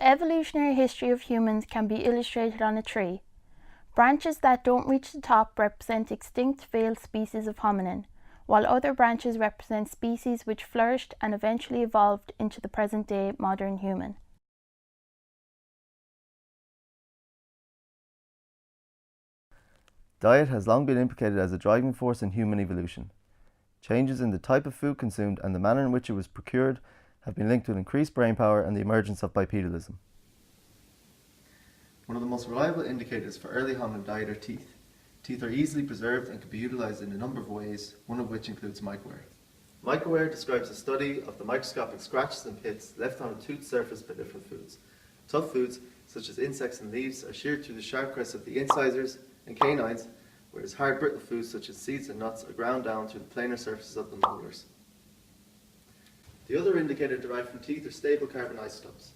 evolutionary history of humans can be illustrated on a tree. Branches that don't reach the top represent extinct failed species of hominin, while other branches represent species which flourished and eventually evolved into the present-day modern human. Diet has long been implicated as a driving force in human evolution. Changes in the type of food consumed and the manner in which it was procured have been linked with increased brain power and the emergence of bipedalism. One of the most reliable indicators for early hominid diet are teeth. Teeth are easily preserved and can be utilized in a number of ways, one of which includes microwear. Microwear describes a study of the microscopic scratches and pits left on a tooth surface by different foods. Tough foods, such as insects and leaves, are sheared through the sharp crests of the incisors and canines, whereas hard brittle foods such as seeds and nuts are ground down through the planar surfaces of the molars. The other indicator derived from teeth are stable carbon isotopes.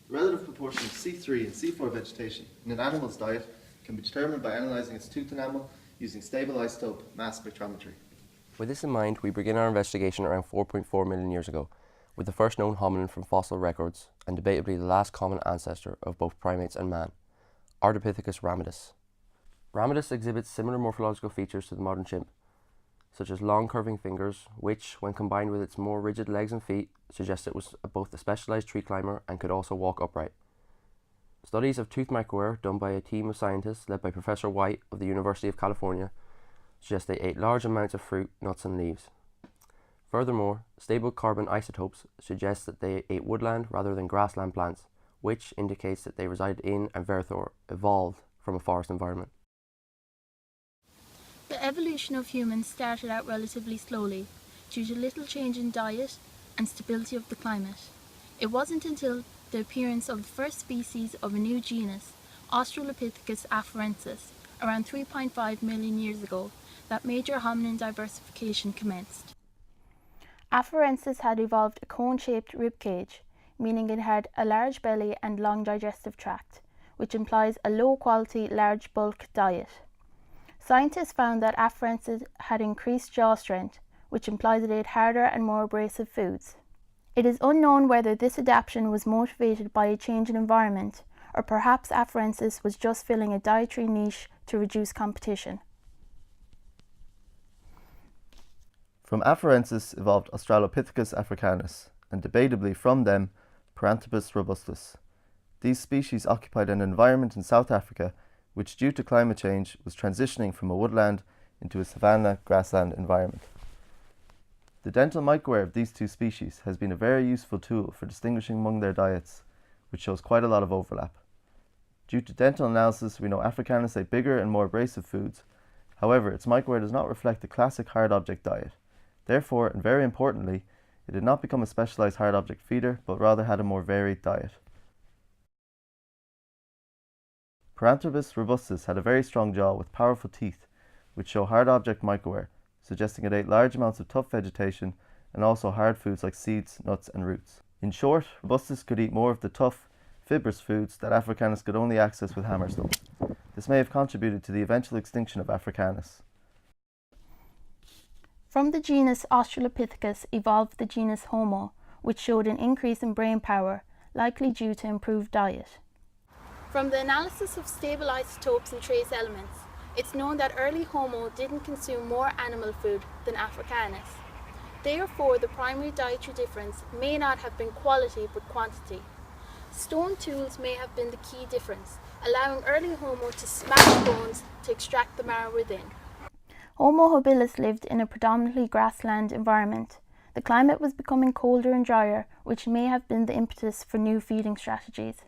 The relative proportion of C3 and C4 vegetation in an animal's diet can be determined by analysing its tooth enamel using stable isotope mass spectrometry. With this in mind, we begin our investigation around 4.4 million years ago, with the first known hominin from fossil records and debatably the last common ancestor of both primates and man, Ardipithicus ramidus. Ramidus exhibits similar morphological features to the modern chimp, such as long curving fingers, which, when combined with its more rigid legs and feet, suggest it was both a specialised tree climber and could also walk upright. Studies of tooth microwear done by a team of scientists led by Professor White of the University of California suggest they ate large amounts of fruit, nuts and leaves. Furthermore, stable carbon isotopes suggest that they ate woodland rather than grassland plants, which indicates that they resided in and therefore evolved from a forest environment. The evolution of humans started out relatively slowly, due to little change in diet and stability of the climate. It wasn't until the appearance of the first species of a new genus, Australipithicus afarensis, around 3.5 million years ago, that major hominin diversification commenced. Afarensis had evolved a cone-shaped rib cage, meaning it had a large belly and long digestive tract, which implies a low-quality, large bulk diet. Scientists found that afarensis had increased jaw strength, which implies it ate harder and more abrasive foods. It is unknown whether this adaptation was motivated by a change in environment, or perhaps afarensis was just filling a dietary niche to reduce competition. From afarensis evolved Australopithecus africanus, and debatably from them, Paranthropus robustus. These species occupied an environment in South Africa which, due to climate change, was transitioning from a woodland into a savanna grassland environment. The dental microwear of these two species has been a very useful tool for distinguishing among their diets, which shows quite a lot of overlap. Due to dental analysis, we know Africanus ate bigger and more abrasive foods. However, its microwear does not reflect the classic hard object diet. Therefore, and very importantly, it did not become a specialized hard object feeder, but rather had a more varied diet. Paranthropus robustus had a very strong jaw with powerful teeth, which show hard object microwear, suggesting it ate large amounts of tough vegetation and also hard foods like seeds, nuts and roots. In short, robustus could eat more of the tough, fibrous foods that Africanus could only access with hammerstones. This may have contributed to the eventual extinction of Africanus. From the genus Australipithecus evolved the genus Homo, which showed an increase in brain power, likely due to improved diet. From the analysis of stable isotopes and trace elements, it's known that early Homo didn't consume more animal food than Africanus. Therefore, the primary dietary difference may not have been quality but quantity. Stone tools may have been the key difference, allowing early Homo to smash bones to extract the marrow within. Homo habilis lived in a predominantly grassland environment. The climate was becoming colder and drier, which may have been the impetus for new feeding strategies.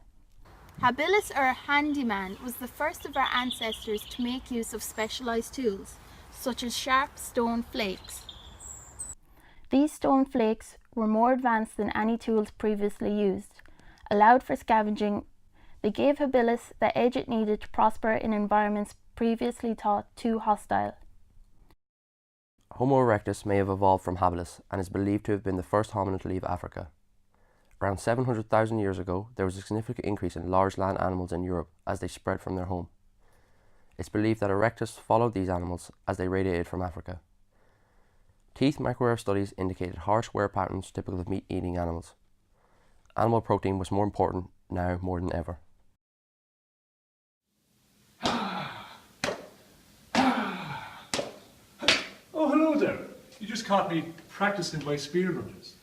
Habilis, or handyman, was the first of our ancestors to make use of specialised tools, such as sharp stone flakes. These stone flakes were more advanced than any tools previously used, allowed for scavenging. They gave habilis the edge it needed to prosper in environments previously thought too hostile. Homo erectus may have evolved from habilis and is believed to have been the first hominid to leave Africa. Around 700,000 years ago, there was a significant increase in large land animals in Europe as they spread from their home. It's believed that erectus followed these animals as they radiated from Africa. Teeth microwear studies indicated harsh wear patterns typical of meat-eating animals. Animal protein was more important now more than ever. Oh, hello there. You just caught me practicing my spear lunges.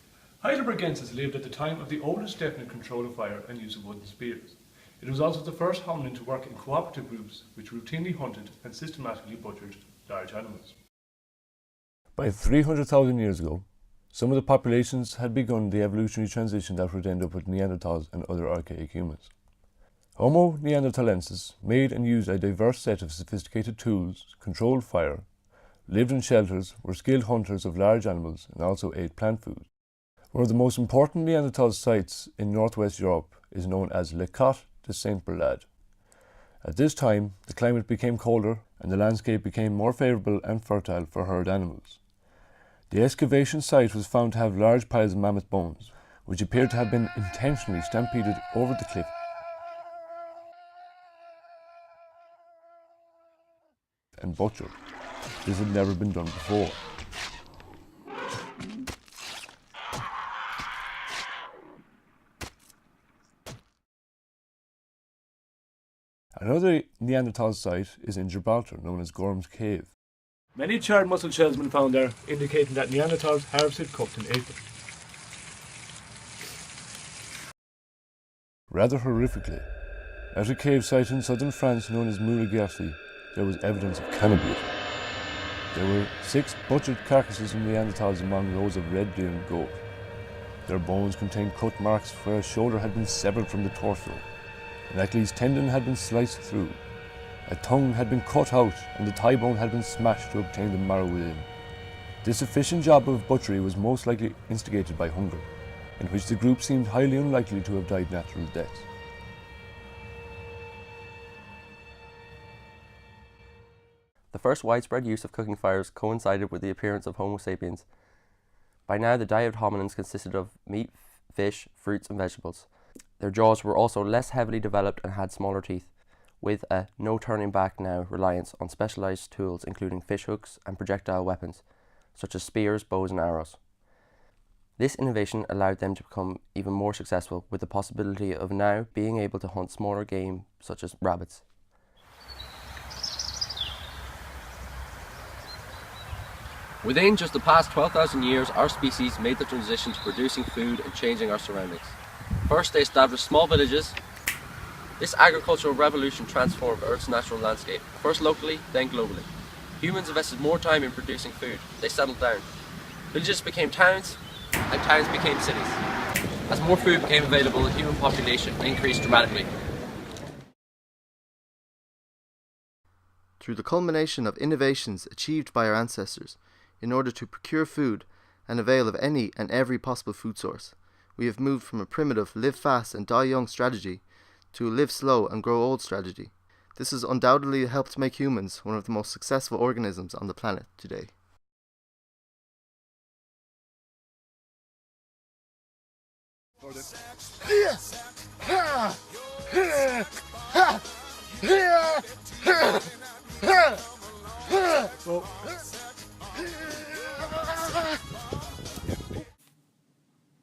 Heidelbergensis lived at the time of the oldest definite control of fire and use of wooden spears. It was also the first hominin to work in cooperative groups which routinely hunted and systematically butchered large animals. By 300,000 years ago, some of the populations had begun the evolutionary transition that would end up with Neanderthals and other archaic humans. Homo neanderthalensis made and used a diverse set of sophisticated tools, controlled fire, lived in shelters, were skilled hunters of large animals, and also ate plant food. One of the most important Neanderthal sites in northwest Europe is known as Le Cot de Saint-Brelade. At this time, the climate became colder and the landscape became more favourable and fertile for herd animals. The excavation site was found to have large piles of mammoth bones, which appeared to have been intentionally stampeded over the cliff and butchered. This had never been done before. Another Neanderthal site is in Gibraltar, known as Gorham's Cave. Many charred muscle shells have been found there, indicating that Neanderthals harvested, cooked and ate them. Rather horrifically, at a cave site in southern France known as Moulin-Garcy, there was evidence of cannibalism. There were 6 butchered carcasses of Neanderthals among those of red deer and goat. Their bones contained cut marks where a shoulder had been severed from the torso. An Achilles tendon had been sliced through. A tongue had been cut out and the thigh bone had been smashed to obtain the marrow within. This efficient job of butchery was most likely instigated by hunger, in which the group seemed highly unlikely to have died natural deaths. The first widespread use of cooking fires coincided with the appearance of Homo sapiens. By now, the diet of hominins consisted of meat, fish, fruits and vegetables. Their jaws were also less heavily developed and had smaller teeth, with a no turning back now reliance on specialised tools including fish hooks and projectile weapons, such as spears, bows and arrows. This innovation allowed them to become even more successful, with the possibility of now being able to hunt smaller game such as rabbits. Within just the past 12,000 years, our species made the transition to producing food and changing our surroundings. First, they established small villages. This agricultural revolution transformed Earth's natural landscape, first locally, then globally. Humans invested more time in producing food. They settled down. Villages became towns, and towns became cities. As more food became available, the human population increased dramatically. Through the culmination of innovations achieved by our ancestors in order to procure food and avail of any and every possible food source, we have moved from a primitive live fast and die young strategy to a live slow and grow old strategy. This has undoubtedly helped make humans one of the most successful organisms on the planet today.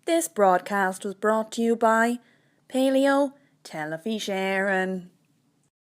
This broadcast was brought to you by Palaeo Action.